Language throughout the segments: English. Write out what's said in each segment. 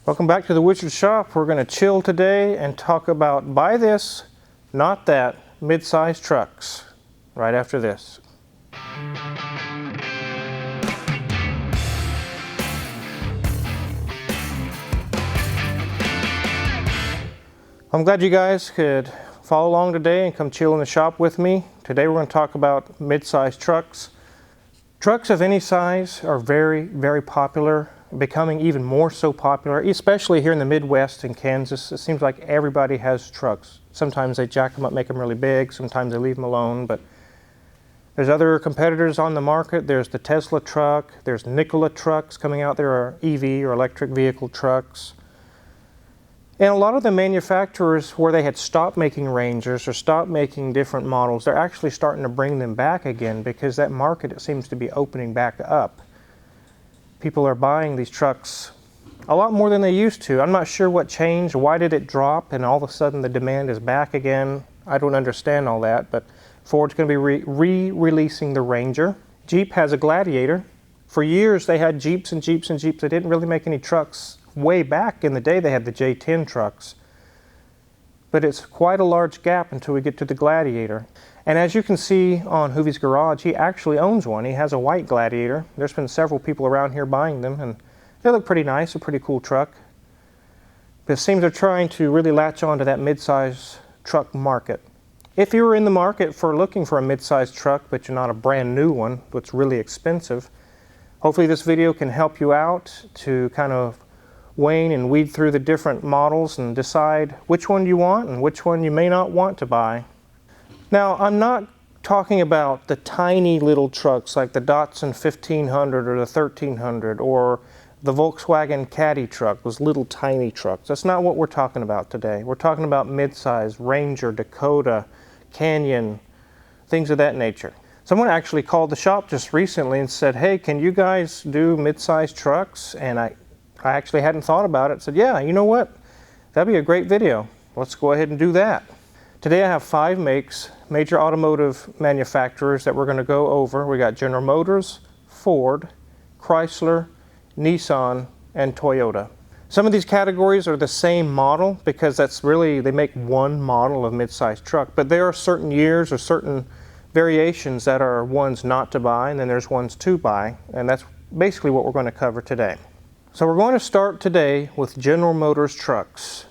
Welcome back to the Wizard Shop. We're going to chill today and talk about buy this, not that, mid-size trucks right after this. I'm glad you guys could follow along today and come chill in the shop with me. Today we're going to talk about mid-size trucks. Trucks of any size are very, very popular, becoming even more so popular, especially here in the Midwest and Kansas. It seems like everybody has trucks. Sometimes they jack them up, make them really big. Sometimes they leave them alone. But there's other competitors on the market. There's the Tesla truck. There's Nikola trucks coming out. There are EV or electric vehicle trucks. And a lot of the manufacturers where they had stopped making Rangers or stopped making different models, they're actually starting to bring them back again because that market, it seems to be opening back up. People are buying these trucks a lot more than they used to. I'm not sure what changed. Why did it drop and all of a sudden the demand is back again? I don't understand all that, but Ford's going to be re-releasing the Ranger. Jeep has a Gladiator. For years they had Jeeps and Jeeps and Jeeps. They didn't really make any trucks. Way back in the day they had the J10 trucks. But it's quite a large gap until we get to the Gladiator. And as you can see on Hoovie's Garage, he actually owns one. He has a white Gladiator. There's been several people around here buying them, and they look pretty nice, a pretty cool truck. But it seems they're trying to really latch on to that mid-size truck market. If you were in the market for looking for a mid-size truck, but you're not a brand new one, that's really expensive, hopefully this video can help you out to kind of weigh and weed through the different models and decide which one you want and which one you may not want to buy. Now, I'm not talking about the tiny little trucks like the Datsun 1500 or the 1300 or the Volkswagen Caddy truck, those little tiny trucks. That's not what we're talking about today. We're talking about mid-size, Ranger, Dakota, Canyon, things of that nature. Someone actually called the shop just recently and said, hey, can you guys do mid-size trucks? And I actually hadn't thought about it. Said, yeah, you know what? That'd be a great video. Let's go ahead and do that. Today I have 5 makes, major automotive manufacturers that we're going to go over. We got General Motors, Ford, Chrysler, Nissan, and Toyota. Some of these categories are the same model because that's really, they make one model of mid-size truck, but there are certain years or certain variations that are ones not to buy, and then there's ones to buy, and that's basically what we're going to cover today. So we're going to start today with General Motors trucks.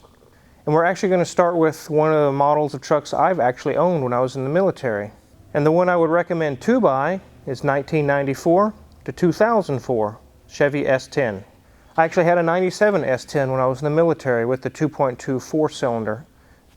And we're actually going to start with one of the models of trucks I've actually owned when I was in the military. And the one I would recommend to buy is 1994 to 2004 Chevy S10. I actually had a 97 S10 when I was in the military with the 2.2 4-cylinder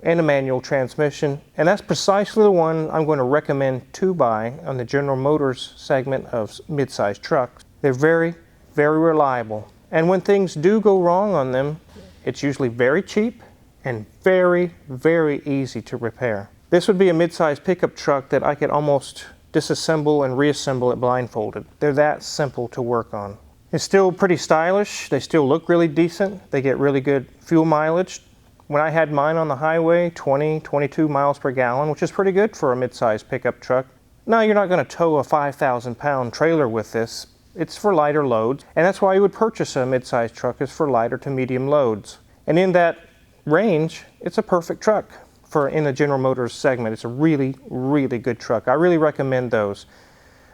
and a manual transmission. And that's precisely the one I'm going to recommend to buy on the General Motors segment of mid-size trucks. They're very, very reliable. And when things do go wrong on them, it's usually very cheap and very, very easy to repair. This would be a mid-size pickup truck that I could almost disassemble and reassemble it blindfolded. They're that simple to work on. It's still pretty stylish. They still look really decent. They get really good fuel mileage. When I had mine on the highway, 20, 22 miles per gallon, which is pretty good for a mid-size pickup truck. Now, you're not going to tow a 5,000-pound trailer with this. It's for lighter loads, and that's why you would purchase a mid-size truck, is for lighter to medium loads. And in that range, it's a perfect truck for in the General Motors segment. It's a really, really good truck. I really recommend those.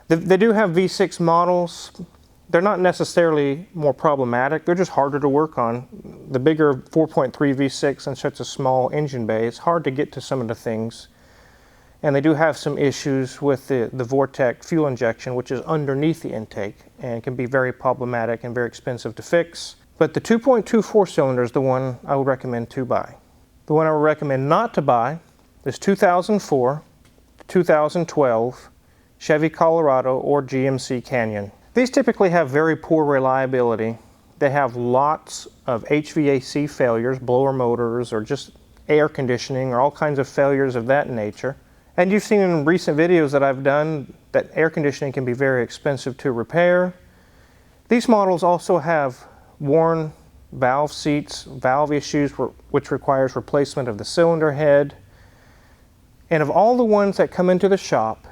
They do have V6 models. They're not necessarily more problematic. They're just harder to work on. The bigger 4.3 V6 and such a small engine bay, it's hard to get to some of the things. And they do have some issues with the Vortec fuel injection, which is underneath the intake and can be very problematic and very expensive to fix. But the 2.2 4-cylinder is the one I would recommend to buy. The one I would recommend not to buy is 2004 to 2012 Chevy Colorado or GMC Canyon. These typically have very poor reliability. They have lots of HVAC failures, blower motors, or just air conditioning, or all kinds of failures of that nature. And you've seen in recent videos that I've done that air conditioning can be very expensive to repair. These models also have worn valve seats, valve issues which requires replacement of the cylinder head. And of all the ones that come into the shop,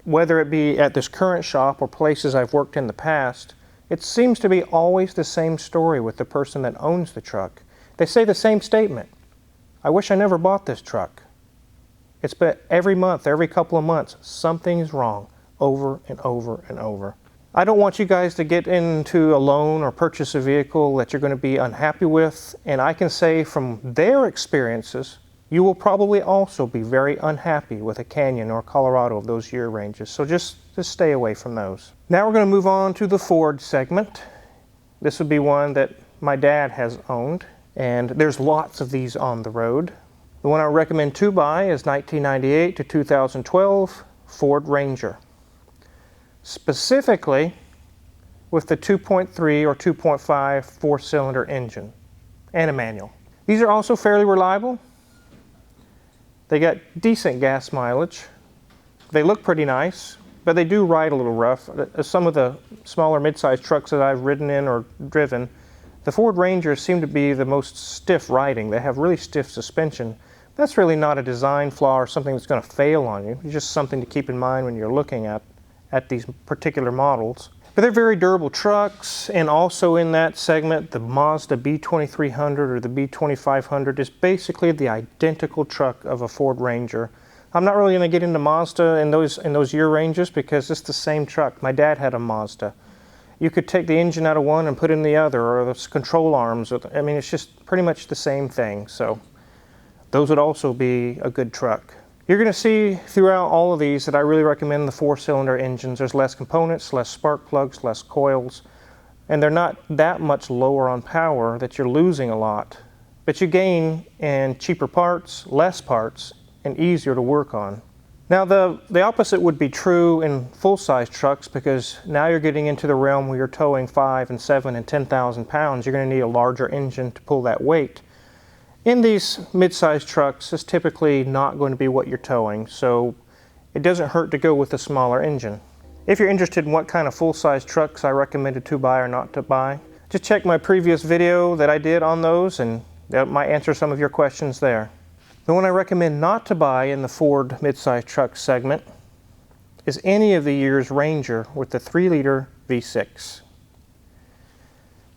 whether it be at this current shop or places I've worked in the past, It seems to be always the same story with the person that owns the truck. They say the same statement. I wish I never bought this truck. It's been every month, every couple of months, something's wrong over and over and over. I don't want you guys to get into a loan or purchase a vehicle that you're going to be unhappy with. And I can say from their experiences, you will probably also be very unhappy with a Canyon or Colorado of those year ranges. So just stay away from those. Now we're going to move on to the Ford segment. This would be one that my dad has owned, and there's lots of these on the road. The one I recommend to buy is 1998 to 2012 Ford Ranger. Specifically with the 2.3 or 2.5 four-cylinder engine and a manual. These are also fairly reliable. They got decent gas mileage. They look pretty nice, but they do ride a little rough. Some of the smaller mid-sized trucks that I've ridden in or driven, the Ford Rangers seem to be the most stiff riding. They have really stiff suspension. That's really not a design flaw or something that's going to fail on you. It's just something to keep in mind when you're looking at these particular models. But they're very durable trucks, and also in that segment, the Mazda B2300 or the B2500 is basically the identical truck of a Ford Ranger. I'm not really going to get into Mazda in those year ranges because it's the same truck. My dad had a Mazda. You could take the engine out of one and put in the other, or the control arms. I mean, it's just pretty much the same thing. So those would also be a good truck. You're going to see throughout all of these that I really recommend the four-cylinder engines. There's less components, less spark plugs, less coils, and they're not that much lower on power that you're losing a lot. But you gain in cheaper parts, less parts, and easier to work on. Now the opposite would be true in full-size trucks, because now you're getting into the realm where you're towing 5 and 7 and 10,000 pounds. You're going to need a larger engine to pull that weight. In these mid-sized trucks, it's typically not going to be what you're towing, so it doesn't hurt to go with a smaller engine. If you're interested in what kind of full-size trucks I recommended to buy or not to buy, just check my previous video that I did on those, and that might answer some of your questions there. The one I recommend not to buy in the Ford mid-sized truck segment is any of the year's Ranger with the 3-liter V6.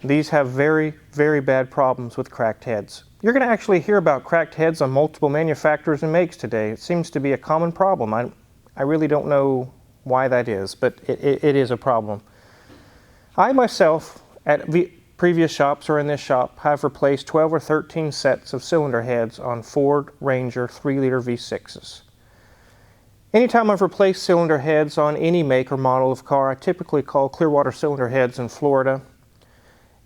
These have very, very bad problems with cracked heads. You're going to actually hear about cracked heads on multiple manufacturers and makes today. It seems to be a common problem. I really don't know why that is, but it is a problem. I myself, at previous shops or in this shop, have replaced 12 or 13 sets of cylinder heads on Ford Ranger 3-liter V6s. Anytime I've replaced cylinder heads on any make or model of car, I typically call Clearwater Cylinder Heads in Florida.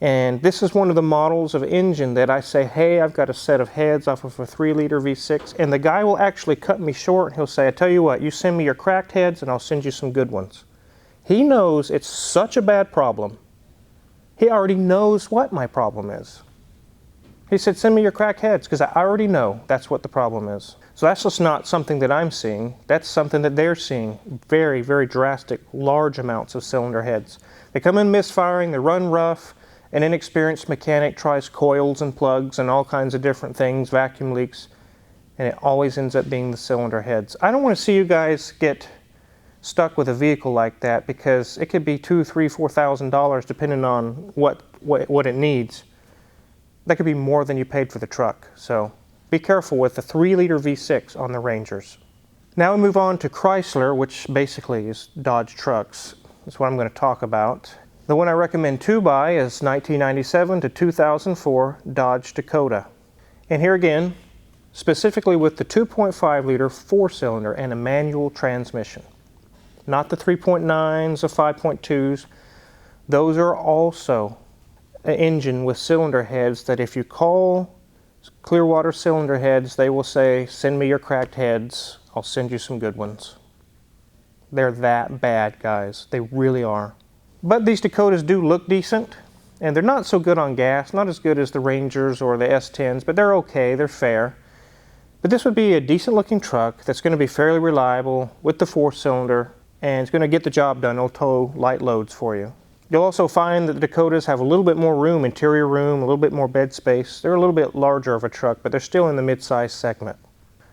And this is one of the models of engine that I say, hey, I've got a set of heads off of a 3-liter V6, and the guy will actually cut me short, and he'll say, I tell you what, you send me your cracked heads and I'll send you some good ones. He knows it's such a bad problem. He already knows what my problem is. He said, send me your cracked heads, because I already know that's what the problem is. So that's just not something that I'm seeing. That's something that they're seeing. Very, very drastic, large amounts of cylinder heads. They come in misfiring, they run rough. An inexperienced mechanic tries coils and plugs and all kinds of different things, vacuum leaks, and it always ends up being the cylinder heads. I don't want to see you guys get stuck with a vehicle like that, because it could be $2,000, $3,000, $4,000 depending on what it needs. That could be more than you paid for the truck. So be careful with the 3-liter V6 on the Rangers. Now we move on to Chrysler, which basically is Dodge trucks. That's what I'm going to talk about. The one I recommend to buy is 1997 to 2004 Dodge Dakota. And here again, specifically with the 2.5-liter four-cylinder and a manual transmission. Not the 3.9s or 5.2s. Those are also an engine with cylinder heads that if you call Clearwater Cylinder Heads, they will say, send me your cracked heads, I'll send you some good ones. They're that bad, guys. They really are. But these Dakotas do look decent, and they're not so good on gas, not as good as the Rangers or the S10s, but they're okay, they're fair. But this would be a decent looking truck that's going to be fairly reliable with the four-cylinder, and it's going to get the job done. It'll tow light loads for you. You'll also find that the Dakotas have a little bit more room, interior room, a little bit more bed space. They're a little bit larger of a truck, but they're still in the mid-size segment.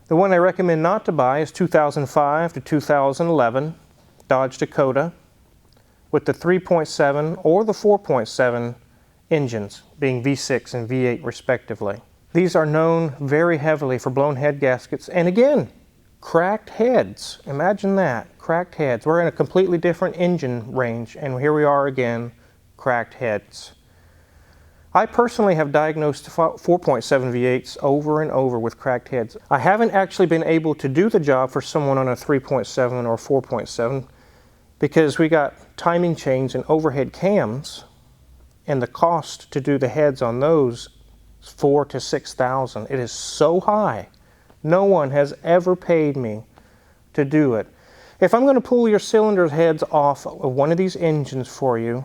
The one I recommend not to buy is 2005 to 2011 Dodge Dakota. with the 3.7 or the 4.7 engines, being V6 and V8 respectively. These are known very heavily for blown head gaskets, and again, cracked heads. Imagine that, cracked heads. We're in a completely different engine range, and here we are again, cracked heads. I personally have diagnosed 4.7 V8s over and over with cracked heads. I haven't actually been able to do the job for someone on a 3.7 or 4.7 because we got timing chains and overhead cams, and the cost to do the heads on those is $4,000 to $6,000. It is so high. No one has ever paid me to do it. If I'm going to pull your cylinder heads off of one of these engines for you,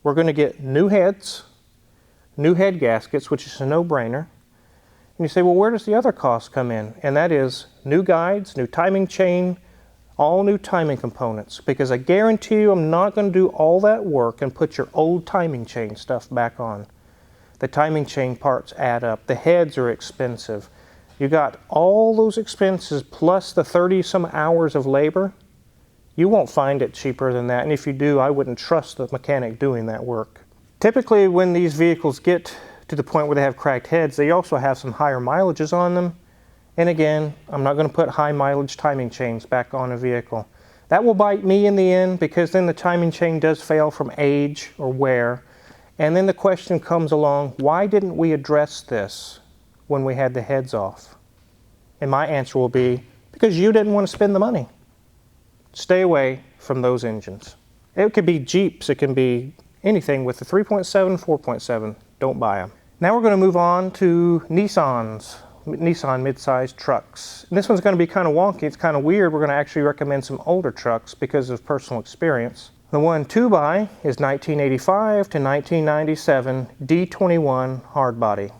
we're going to get new heads, new head gaskets, which is a no-brainer. And you say, well, where does the other cost come in? And that is new guides, new timing chain, all new timing components. Because I guarantee you I'm not going to do all that work and put your old timing chain stuff back on. The timing chain parts add up. The heads are expensive. You got all those expenses plus the 30-some hours of labor. You won't find it cheaper than that. And if you do, I wouldn't trust the mechanic doing that work. Typically, when these vehicles get to the point where they have cracked heads, they also have some higher mileages on them. And again, I'm not going to put high mileage timing chains back on a vehicle. That will bite me in the end, because then the timing chain does fail from age or wear. And then the question comes along, why didn't we address this when we had the heads off? And my answer will be, because you didn't want to spend the money. Stay away from those engines. It could be Jeeps, it can be anything with the 3.7, 4.7, don't buy them. Now we're going to move on to Nissan mid-sized trucks. And this one's going to be kind of wonky, it's kind of weird. We're going to actually recommend some older trucks because of personal experience. The one to buy is 1985 to 1997 D21 hardbody.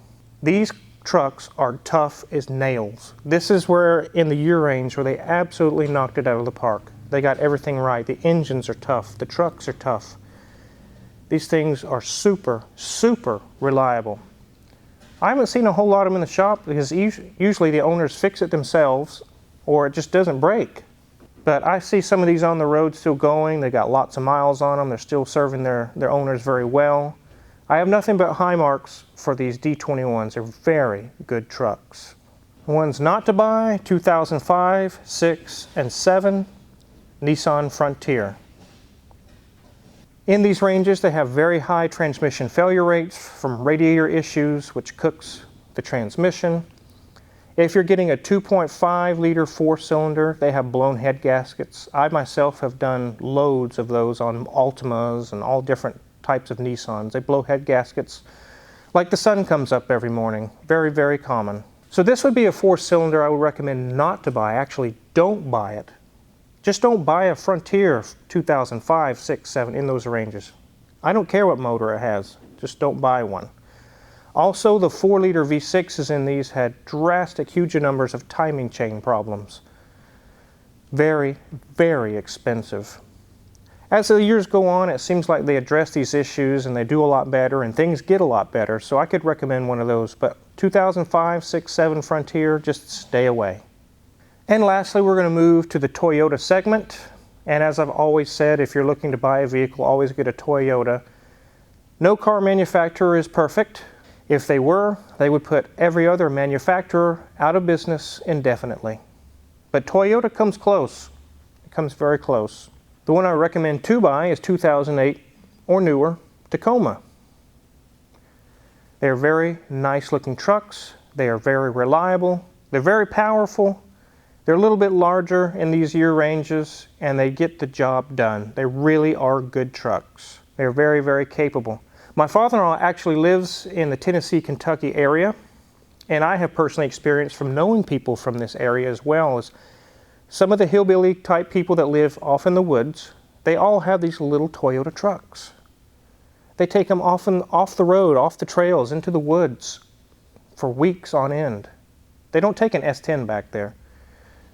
These trucks are tough as nails. This is where in the year range where they absolutely knocked it out of the park. They got everything right. The engines are tough, the trucks are tough. These things are super, super reliable. I haven't seen a whole lot of them in the shop because usually the owners fix it themselves or it just doesn't break. But I see some of these on the road still going. They got lots of miles on them. They're still serving their owners very well. I have nothing but high marks for these D21s. They're very good trucks. Ones not to buy, 2005, 6, and 7, Nissan Frontier. In these ranges, they have very high transmission failure rates from radiator issues, which cooks the transmission. If you're getting a 2.5 liter 4-cylinder, they have blown head gaskets. I myself have done loads of those on Altimas and all different types of Nissans. They blow head gaskets like the sun comes up every morning. Very, very common. So this would be a 4-cylinder I would recommend not to buy. Actually, don't buy it. Just don't buy a Frontier 2005, 6, 7 in those ranges. I don't care what motor it has. Just don't buy one. Also, the 4-liter V6s in these had drastic, huge numbers of timing chain problems. Very, very expensive. As the years go on, it seems like they address these issues and they do a lot better and things get a lot better, so I could recommend one of those. But 2005, 6, 7 Frontier, just stay away. And lastly, we're going to move to the Toyota segment. And as I've always said, if you're looking to buy a vehicle, always get a Toyota. No car manufacturer is perfect. If they were, they would put every other manufacturer out of business indefinitely. But Toyota comes close. It comes very close. The one I recommend to buy is 2008 or newer Tacoma. They're very nice looking trucks. They are very reliable. They're very powerful. They're a little bit larger in these year ranges and they get the job done. They really are good trucks. They're very, very capable. My father-in-law actually lives in the Tennessee, Kentucky area, and I have personally experienced from knowing people from this area as well as some of the hillbilly type people that live off in the woods. They all have these little Toyota trucks. They take them often off the road, off the trails, into the woods for weeks on end. They don't take an S10 back there.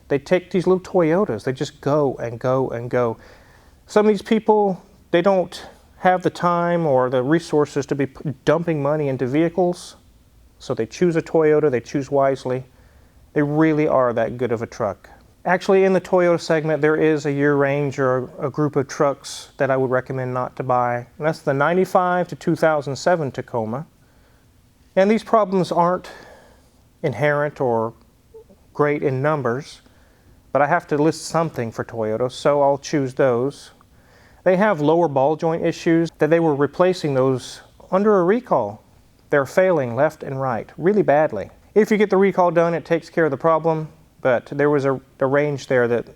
They take these little Toyotas. They just go and go and go. Some of these people, they don't have the time or the resources to be dumping money into vehicles, so they choose a Toyota, they choose wisely. They really are that good of a truck. Actually, in the Toyota segment, there is a year range or a group of trucks that I would recommend not to buy. And that's the 95 to 2007 Tacoma. And these problems aren't inherent or great in numbers, but I have to list something for Toyota, so I'll choose those. They have lower ball joint issues that they were replacing those under a recall. They're failing left and right really badly. If you get the recall done, it takes care of the problem. But there was a range there that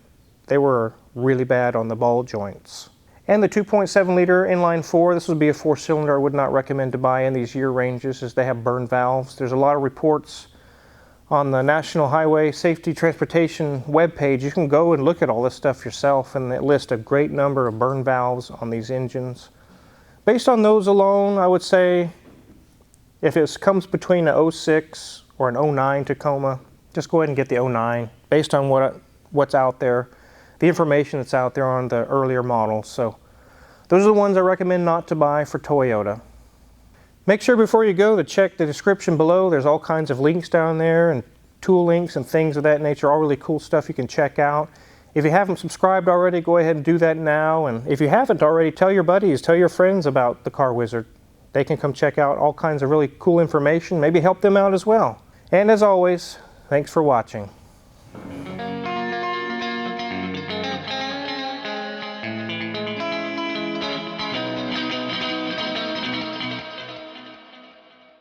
they were really bad on the ball joints. And the 2.7 liter inline four, this would be a 4-cylinder I would not recommend to buy in these year ranges, as they have burn valves. There's a lot of reports on the National Highway Safety Transportation webpage. You can go and look at all this stuff yourself, and it lists a great number of burn valves on these engines. Based on those alone, I would say if it comes between an 06 or an 09 Tacoma, just go ahead and get the 09 based on what's out there, the information that's out there on the earlier models. So those are the ones I recommend not to buy for Toyota. Make sure before you go to check the description below. There's all kinds of links down there and tool links and things of that nature, all really cool stuff you can check out. If you haven't subscribed already, go ahead and do that now. And if you haven't already, tell your buddies, tell your friends about the Car Wizard. They can come check out all kinds of really cool information, maybe help them out as well. And as always, thanks for watching.